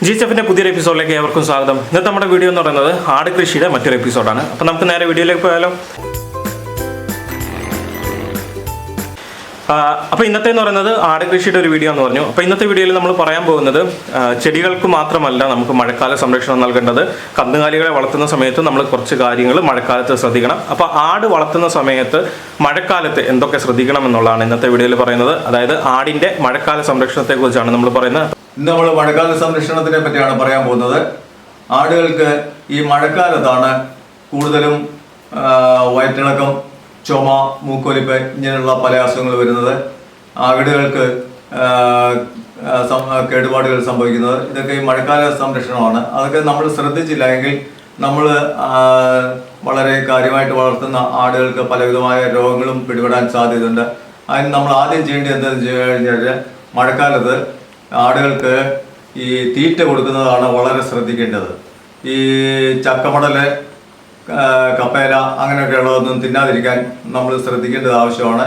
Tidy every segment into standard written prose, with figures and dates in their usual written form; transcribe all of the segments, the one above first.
GCFിന്റെ പുതിയൊരു എപ്പിസോഡിലേക്ക് ഏവർക്കും സ്വാഗതം. ഇന്നത്തെ നമ്മുടെ വീഡിയോ എന്ന് പറയുന്നത് ആട് കൃഷിയുടെ മറ്റൊരു എപ്പിസോഡാണ്. അപ്പോൾ നമുക്ക് നേരെ വീഡിയോയിലേക്ക് പോയാലോ. അപ്പോൾ ഇന്നത്തെ എന്ന് പറയുന്നത് ആട് കൃഷിയുടെ ഒരു വീഡിയോ എന്ന് പറഞ്ഞു. അപ്പോൾ ഇന്നത്തെ വീഡിയോയിൽ നമ്മൾ പറയാൻ പോകുന്നത് ചെടികൾക്ക് മാത്രമല്ല നമുക്ക് മഴക്കാല സംരക്ഷണം നൽകേണ്ടത്, കന്നുകാലികളെ വളർത്തുന്ന സമയത്ത് നമ്മൾ കുറച്ച് കാര്യങ്ങൾ മഴക്കാലത്ത് ശ്രദ്ധിക്കണം. അപ്പോൾ ആട് വളർത്തുന്ന സമയത്ത് മഴക്കാലത്ത് എന്തൊക്കെ ശ്രദ്ധിക്കണം എന്നുള്ളതാണ് ഇന്നത്തെ വീഡിയോയിൽ പറയുന്നത്. അതായത് ആടിൻ്റെ മഴക്കാല സംരക്ഷണത്തെക്കുറിച്ചാണ് നമ്മൾ പറയുന്നത്. ഇന്ന് നമ്മൾ മഴക്കാല സംരക്ഷണത്തിനെ പറ്റിയാണ് പറയാൻ പോകുന്നത്. ആടുകൾക്ക് ഈ മഴക്കാലത്താണ് കൂടുതലും വയറ്റിളക്കം, ചുമ, മൂക്കൊലിപ്പ് ഇങ്ങനെയുള്ള പല അസുഖങ്ങൾ വരുന്നത്. ആടുകൾക്ക് കേടുപാടുകൾ സംഭവിക്കുന്നത് ഇതൊക്കെ ഈ മഴക്കാല സംരക്ഷണമാണ്. അതൊക്കെ നമ്മൾ ശ്രദ്ധിച്ചില്ല എങ്കിൽ നമ്മൾ വളരെ കാര്യമായിട്ട് വളർത്തുന്ന ആടുകൾക്ക് പലവിധമായ രോഗങ്ങളും പിടിപെടാൻ സാധ്യതയുണ്ട്. അതിന് നമ്മൾ ആദ്യം ചെയ്യേണ്ടത് എന്താണെന്ന് വെച്ച് കഴിഞ്ഞാൽ മഴക്കാലത്ത് ആടുകൾക്ക് ഈ തീറ്റ കൊടുക്കുന്നതാണ് വളരെ ശ്രദ്ധിക്കേണ്ടത്. ഈ ചക്കമടല്, കപ്പേല അങ്ങനെയൊക്കെ ഉള്ളതൊന്നും തിന്നാതിരിക്കാൻ നമ്മൾ ശ്രദ്ധിക്കേണ്ടത് ആവശ്യമാണ്.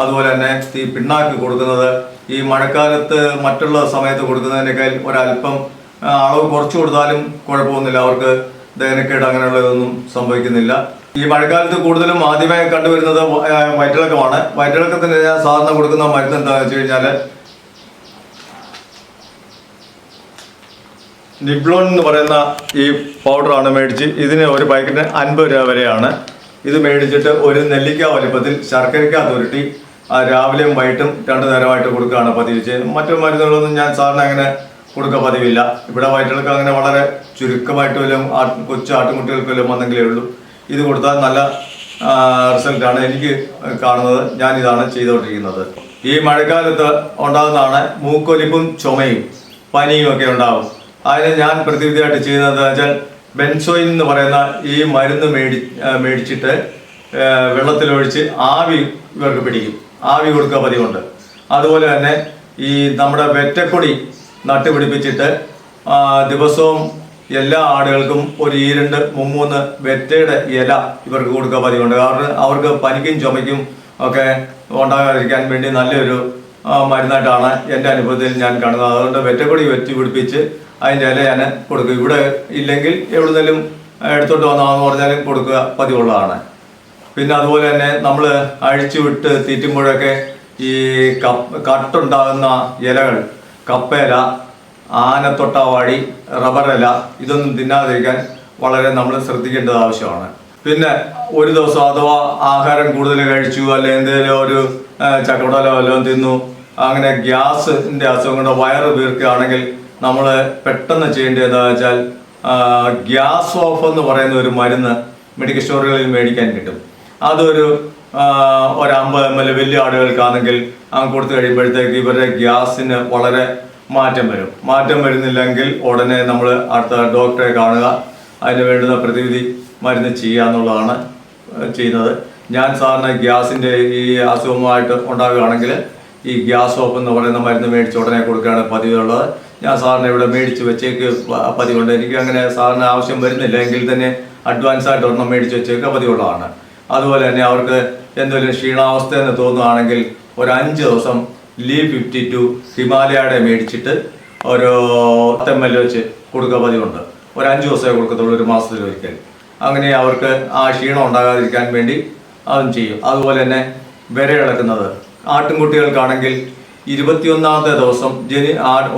അതുപോലെ തന്നെ ഈ പിണ്ണാക്ക് കൊടുക്കുന്നത് ഈ മഴക്കാലത്ത് മറ്റുള്ള സമയത്ത് കൊടുക്കുന്നതിനേക്കാൾ ഒരല്പം അളവ് കുറച്ച് കൊടുത്താലും കുഴപ്പമൊന്നുമില്ല. അവർക്ക് ദഹനക്കേട് അങ്ങനെയുള്ളതൊന്നും സംഭവിക്കുന്നില്ല. ഈ മഴക്കാലത്ത് കൂടുതലും ആദ്യമായി കണ്ടുവരുന്നത് വയറ്റിളക്കമാണ്. വയറ്റിളക്കത്തിന് ഞാൻ സാധാരണ കൊടുക്കുന്ന മരുന്ന് എന്താണെന്ന് വെച്ച് കഴിഞ്ഞാൽ നിബ്ലോൺ എന്ന് പറയുന്ന ഈ പൗഡറാണ് മേടിച്ച്. ഇതിന് ഒരു പാക്കറ്റിന് 50 രൂപ വരെയാണ്. ഇത് മേടിച്ചിട്ട് ഒരു നെല്ലിക്ക വലിപ്പത്തിൽ ശർക്കരയ്ക്കകത്ത് ഉരുട്ടി രാവിലെയും വൈകിട്ടും 2 നേരമായിട്ട് കൊടുക്കുകയാണ് പതിവ്. മറ്റു മരുന്നുകളൊന്നും ഞാൻ സാറിന് അങ്ങനെ കൊടുക്കാൻ പതിവില്ല. ഇവിടെ വയറ്റിളക്കം അങ്ങനെ വളരെ ചുരുക്കമായിട്ട് വല്ലതും കൊച്ചു ആട്ടുംകുട്ടികൾക്ക് വല്ലതും വന്നെങ്കിലേ ഉള്ളൂ. ഇത് കൊടുത്താൽ നല്ല റിസൾട്ടാണ് എനിക്ക് കാണുന്നത്. ഞാനിതാണ് ചെയ്തുകൊണ്ടിരിക്കുന്നത്. ഈ മഴക്കാലത്ത് ഉണ്ടാകുന്നതാണ് മൂക്കൊലിപ്പും ചുമയും പനിയും ഒക്കെ ഉണ്ടാകും. അതിന് ഞാൻ പ്രതിവിധിയായിട്ട് ചെയ്യുന്നത് വെച്ചാൽ ബെൻസോയിൻ എന്ന് പറയുന്ന ഈ മരുന്ന് മേടിച്ചിട്ട് വെള്ളത്തിലൊഴിച്ച് ആവി ഇവർക്ക് പിടിക്കും. ആവി കൊടുക്കുക പതിവുണ്ട്. അതുപോലെ തന്നെ ഈ നമ്മുടെ വെറ്റക്കൊടി നട്ടുപിടിപ്പിച്ചിട്ട് ദിവസവും എല്ലാ ആടുകൾക്കും ഒരു 2-3 വെറ്റയുടെ ഇല ഇവർക്ക് കൊടുക്കുക പതിവുണ്ട്. കാരണം അവർക്ക് പനിക്കും ചുമയ്ക്കും ഒക്കെ ഉണ്ടാകാതിരിക്കാൻ വേണ്ടി നല്ലൊരു മരുന്നായിട്ടാണ് എൻ്റെ അനുഭവത്തിൽ ഞാൻ കാണുന്നത്. അതുകൊണ്ട് വെറ്റക്കൊടി വെച്ച് പിടിപ്പിച്ച് അതിൻ്റെ ഇല ഞാൻ കൊടുക്കുക. ഇവിടെ ഇല്ലെങ്കിൽ എവിടുന്നേലും എടുത്തോട്ട് വന്നാന്ന് പറഞ്ഞാലും കൊടുക്കുക പതിവുള്ളതാണ്. പിന്നെ അതുപോലെ തന്നെ നമ്മൾ അഴിച്ചു വിട്ട് തീറ്റുമ്പോഴൊക്കെ ഈ കട്ടുണ്ടാകുന്ന ഇലകൾ, കപ്പേല, ആനത്തൊട്ടാവാടി, റബ്ബറില ഇതൊന്നും തിന്നാതിരിക്കാൻ വളരെ നമ്മൾ ശ്രദ്ധിക്കേണ്ടത് ആവശ്യമാണ്. പിന്നെ ഒരു ദിവസം അഥവാ ആഹാരം കൂടുതൽ കഴിച്ചു അല്ലെ എന്തെങ്കിലും ഒരു ചക്കവടലോ വല്ലതും തിന്നു, അങ്ങനെ ഗ്യാസിൻ്റെ അസുഖം കൊണ്ട് വയറ് വീർക്കുകയാണെങ്കിൽ നമ്മൾ പെട്ടെന്ന് ചെയ്യേണ്ടത് എന്താണെന്ന് വെച്ചാൽ ഗ്യാസ് ഓഫ് എന്ന് പറയുന്ന ഒരു മരുന്ന് മെഡിക്കൽ സ്റ്റോറുകളിൽ മേടിക്കാൻ കിട്ടും. അതൊരു 50 ml വലിയ ആടുകൾക്കാണെങ്കിൽ കൊടുത്തു കഴിയുമ്പോഴത്തേക്ക് ഇവരുടെ ഗ്യാസിന് വളരെ മാറ്റം വരും. മാറ്റം വരുന്നില്ലെങ്കിൽ ഉടനെ നമ്മൾ അടുത്ത ഡോക്ടറെ കാണുക, അതിന് വേണ്ടുന്ന പ്രതിവിധി മരുന്ന് ചെയ്യുക എന്നുള്ളതാണ് ചെയ്യുന്നത്. ഞാൻ സാറിന് ഗ്യാസിൻ്റെ ഈ അസുഖമായിട്ട് ഉണ്ടാകുകയാണെങ്കിൽ ഈ ഗ്യാസ് ഓഫ് എന്ന് പറയുന്ന മരുന്ന് മേടിച്ച് ഉടനെ കൊടുക്കുകയാണ് പതിവുള്ളത്. ഞാൻ സാറിന് ഇവിടെ മേടിച്ച് വെച്ചേക്ക് പതിവുണ്ട്. എനിക്ക് അങ്ങനെ സാറിന് ആവശ്യം വരുന്നില്ല എങ്കിൽ തന്നെ അഡ്വാൻസ് ആയിട്ട് ഒരെണ്ണം മേടിച്ച് വെച്ചേക്ക് പതിവുള്ളതാണ്. അതുപോലെ തന്നെ അവർക്ക് എന്തെങ്കിലും ക്ഷീണാവസ്ഥ എന്ന് തോന്നുകയാണെങ്കിൽ ഒരു 5 ദിവസം LEE52 ഹിമാലയയുടെ മേടിച്ചിട്ട് ഒരു 10 ml വെച്ച് കൊടുക്കുക പതിവുണ്ട്. ഒരു 5 ദിവസമേ കൊടുക്കത്തുള്ളൂ, ഒരു മാസത്തിലൊരിക്കൽ. അങ്ങനെ അവർക്ക് ആ ക്ഷീണം ഉണ്ടാകാതിരിക്കാൻ വേണ്ടി അതും ചെയ്യും. അതുപോലെ തന്നെ വിര ഇളക്കുന്നത് ആട്ടിൻകുട്ടികൾക്കാണെങ്കിൽ 21ാമത്തെ ദിവസം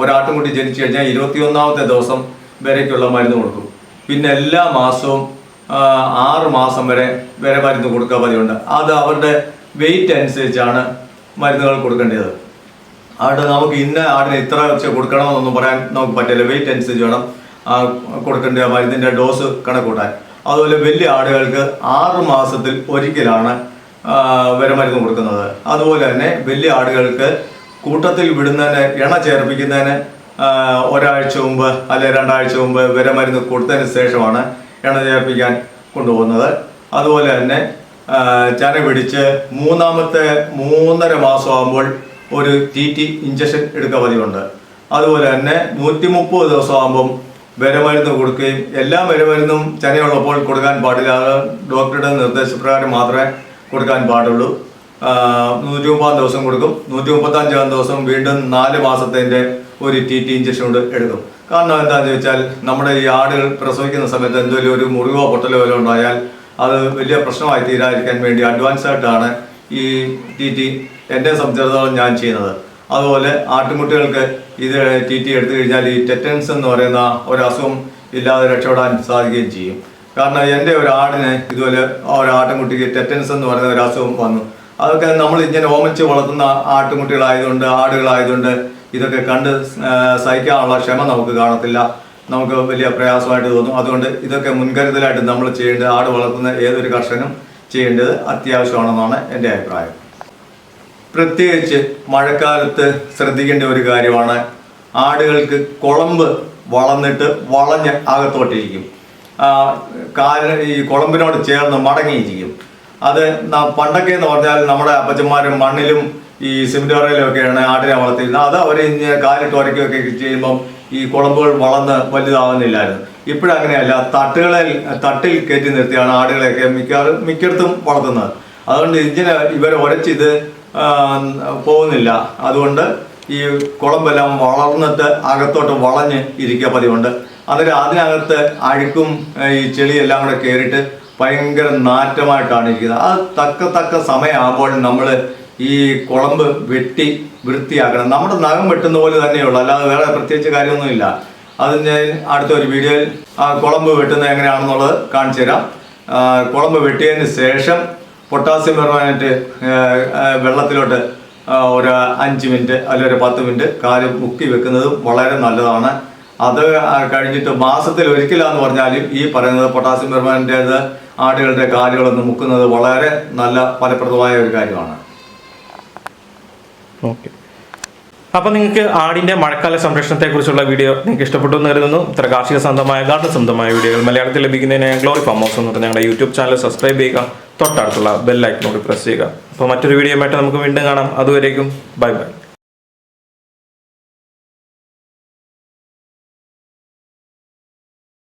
ഒരാട്ടിൻകുട്ടി ജനിച്ചു കഴിഞ്ഞാൽ 21ാമത്തെ ദിവസം വിരയ്ക്കുള്ള മരുന്ന് കൊടുക്കും. പിന്നെ എല്ലാ മാസവും 6 മാസം വരെ വിര മരുന്ന് കൊടുക്കുക പതിവുണ്ട്. അത് അവരുടെ വെയിറ്റ് അനുസരിച്ചാണ് മരുന്നുകൾ കൊടുക്കേണ്ടത്. അവിടെ നമുക്ക് ഇന്ന ആടിന് ഇത്ര വെച്ച് കൊടുക്കണമെന്നൊന്നും പറയാൻ നമുക്ക് പറ്റില്ല. വെയിറ്റ് അനുസരിച്ച് വേണം കൊടുക്കേണ്ട മരുന്നിൻ്റെ ഡോസ് കണക്കൂട്ടാൻ. അതുപോലെ വലിയ ആടുകൾക്ക് 6 മാസത്തിൽ ഒരിക്കലാണ് വിരമരുന്ന് കൊടുക്കുന്നത്. അതുപോലെ തന്നെ വലിയ ആടുകൾക്ക് കൂട്ടത്തിൽ വിടുന്നതിന് എണ്ണ ചേർപ്പിക്കുന്നതിന് ഒരാഴ്ച മുമ്പ് അല്ലെ 2 ആഴ്ച മുമ്പ് വിരമരുന്ന് കൊടുത്തതിന് ശേഷമാണ് എണ്ണ ചേർപ്പിക്കാൻ കൊണ്ടുപോകുന്നത്. അതുപോലെ തന്നെ ചന പിടിച്ച് 3.5 മാസം ആകുമ്പോൾ ഒരു TT ഇഞ്ചക്ഷൻ എടുക്കുക പതിവുണ്ട്. അതുപോലെ തന്നെ 130 ദിവസം ആകുമ്പം വിരമരുന്ന് കൊടുക്കുകയും എല്ലാ വിരമരുന്നും ചനയുള്ളപ്പോൾ കൊടുക്കാൻ പാടില്ല. ഡോക്ടറുടെ നിർദ്ദേശപ്രകാരം മാത്രമേ കൊടുക്കാൻ പാടുള്ളൂ. 130 ദിവസം കൊടുക്കും. 135 ദിവസം വീണ്ടും 4 മാസത്തിൻ്റെ ഒരു TT ഇഞ്ചക്ഷൻ കൊണ്ട് എടുക്കും. കാരണം എന്താണെന്ന് ചോദിച്ചാൽ നമ്മുടെ ഈ ആടുകൾ പ്രസവിക്കുന്ന സമയത്ത് എന്തെങ്കിലും ഒരു മുറിവോ പൊട്ടലോ വല്ലതും ഉണ്ടായാൽ അത് വലിയ പ്രശ്നമായി തീരാതിരിക്കാൻ വേണ്ടി അഡ്വാൻസ് ആയിട്ടാണ് ഈ TT എന്നെ സംബന്ധിച്ചിടത്തോളം ഞാൻ ചെയ്യുന്നത്. അതുപോലെ ആട്ടുകുട്ടികൾക്ക് ഇത് TT എടുത്തു കഴിഞ്ഞാൽ ഈ ടെറ്റൻസ് എന്ന് പറയുന്ന ഒരു അസുഖം ഇല്ലാതെ രക്ഷപ്പെടാൻ സാധിക്കുകയും ചെയ്യും. കാരണം എൻ്റെ ഒരു ആടിന് ഇതുപോലെ ഒരു ആട്ടുകുട്ടിക്ക് ടെറ്റൻസ് എന്ന് പറയുന്ന ഒരു അസുഖം വന്നു. അതൊക്കെ നമ്മൾ ഇങ്ങനെ ഓമിച്ച് വളർത്തുന്ന ആട്ടുകുട്ടികളായതുകൊണ്ട് ആടുകളായതുകൊണ്ട് ഇതൊക്കെ കണ്ട് സഹിക്കാനുള്ള ക്ഷമ നമുക്ക് കാണത്തില്ല, നമുക്ക് വലിയ പ്രയാസമായിട്ട് തോന്നും. അതുകൊണ്ട് ഇതൊക്കെ മുൻകരുതലായിട്ട് നമ്മൾ ചെയ്യേണ്ടത്, ആട് വളർത്തുന്ന ഏതൊരു കർഷകനും ചെയ്യേണ്ടത് അത്യാവശ്യമാണെന്നാണ് എൻ്റെ അഭിപ്രായം. പ്രത്യേകിച്ച് മഴക്കാലത്ത് ശ്രദ്ധിക്കേണ്ട ഒരു കാര്യമാണ്, ആടുകൾക്ക് കുളമ്പ് വളർന്നിട്ട് വളഞ്ഞ് അകത്തോട്ടിരിക്കും. ഈ കുളമ്പിനോട് ചേർന്ന് മടങ്ങിയിരിക്കും. അത് പണ്ടൊക്കെ എന്ന് പറഞ്ഞാൽ നമ്മുടെ അപ്പച്ചന്മാരും മണ്ണിലും ഈ സിമെന്റ് ഒക്കെയാണ് ആടിനെ വളർത്തിയിരുന്നത്. അത് അവർ കാലിട്ട് ഉരയ്ക്കുകയൊക്കെ ചെയ്യുമ്പം ഈ കുളമ്പുകൾ വളർന്ന് വലുതാവുന്നില്ലായിരുന്നു. ഇപ്പോഴങ്ങനെയല്ല, തട്ടിൽ കയറ്റി നിർത്തിയാണ് ആടുകളെയൊക്കെ മിക്കയിടത്തും വളർത്തുന്നത്. അതുകൊണ്ട് ഇവരെ ഉരച്ചിത് പോകുന്നില്ല. അതുകൊണ്ട് ഈ കുളമ്പെല്ലാം വളർന്നിട്ട് അകത്തോട്ട് വളഞ്ഞ് ഇരിക്കുക പതിവുണ്ട്. അന്നേരം അതിനകത്ത് അഴുക്കും ഈ ചെളിയെല്ലാം കൂടെ കയറിയിട്ട് ഭയങ്കര നാറ്റമായിട്ടാണ് ഇരിക്കുന്നത്. അത് തക്ക സമയമാകുമ്പോൾ നമ്മൾ ഈ കുളമ്പ് വെട്ടി വൃത്തിയാക്കണം. നമ്മുടെ നഖം വെട്ടുന്ന പോലെ തന്നെയുള്ളൂ, അല്ലാതെ വേറെ പ്രത്യേകിച്ച് കാര്യമൊന്നുമില്ല. അത് ഞാൻ അടുത്തൊരു വീഡിയോയിൽ ആ കുളമ്പ് വെട്ടുന്നത് എങ്ങനെയാണെന്നുള്ളത് കാണിച്ചു തരാം. കുളമ്പ് വെട്ടിയതിന് ശേഷം പൊട്ടാസ്യം പെർമാനേറ്റ് വെള്ളത്തിലോട്ട് ഒരു 5 മിനിറ്റ് അല്ലെങ്കിൽ ഒരു 10 മിനിറ്റ് കാല് മുക്കി വെക്കുന്നതും വളരെ നല്ലതാണ്. അത് കഴിഞ്ഞിട്ട് മാസത്തിൽ ഒരിക്കലാന്ന് പറഞ്ഞാലും ഈ പറയുന്നത് പൊട്ടാസ്യം പെർമാനേറ്റ് ആടുകളുടെ കാലുകളൊന്ന് മുക്കുന്നത് വളരെ നല്ല ഫലപ്രദമായ ഒരു കാര്യമാണ്. ഓക്കെ, അപ്പം നിങ്ങൾക്ക് ആടിൻ്റെ മഴക്കാല സംരക്ഷണത്തെക്കുറിച്ചുള്ള വീഡിയോ നിങ്ങൾക്ക് ഇഷ്ടപ്പെട്ടു എന്ന് കരുതുന്നു. ഇത്ര കാർഷിക സ്വന്തമായ ഗാർഡൻ സ്വന്തമായ വീഡിയോകൾ മലയാളത്തിൽ ലഭിക്കുന്നതിന് ഗ്ലോറി ഫാം ഹൗസ് എന്ന് പറഞ്ഞാൽ ഞങ്ങളുടെ യൂട്യൂബ് ചാനൽ സബ്സ്ക്രൈബ് ചെയ്യുക, തൊട്ടടുത്തുള്ള ബെൽ ഐക്കൺ കൂടി പ്രസ് ചെയ്യുക. അപ്പോൾ മറ്റൊരു വീഡിയോ ആയിട്ട് നമുക്ക് വീണ്ടും കാണാം. അതുവരേക്കും ബൈ ബൈ.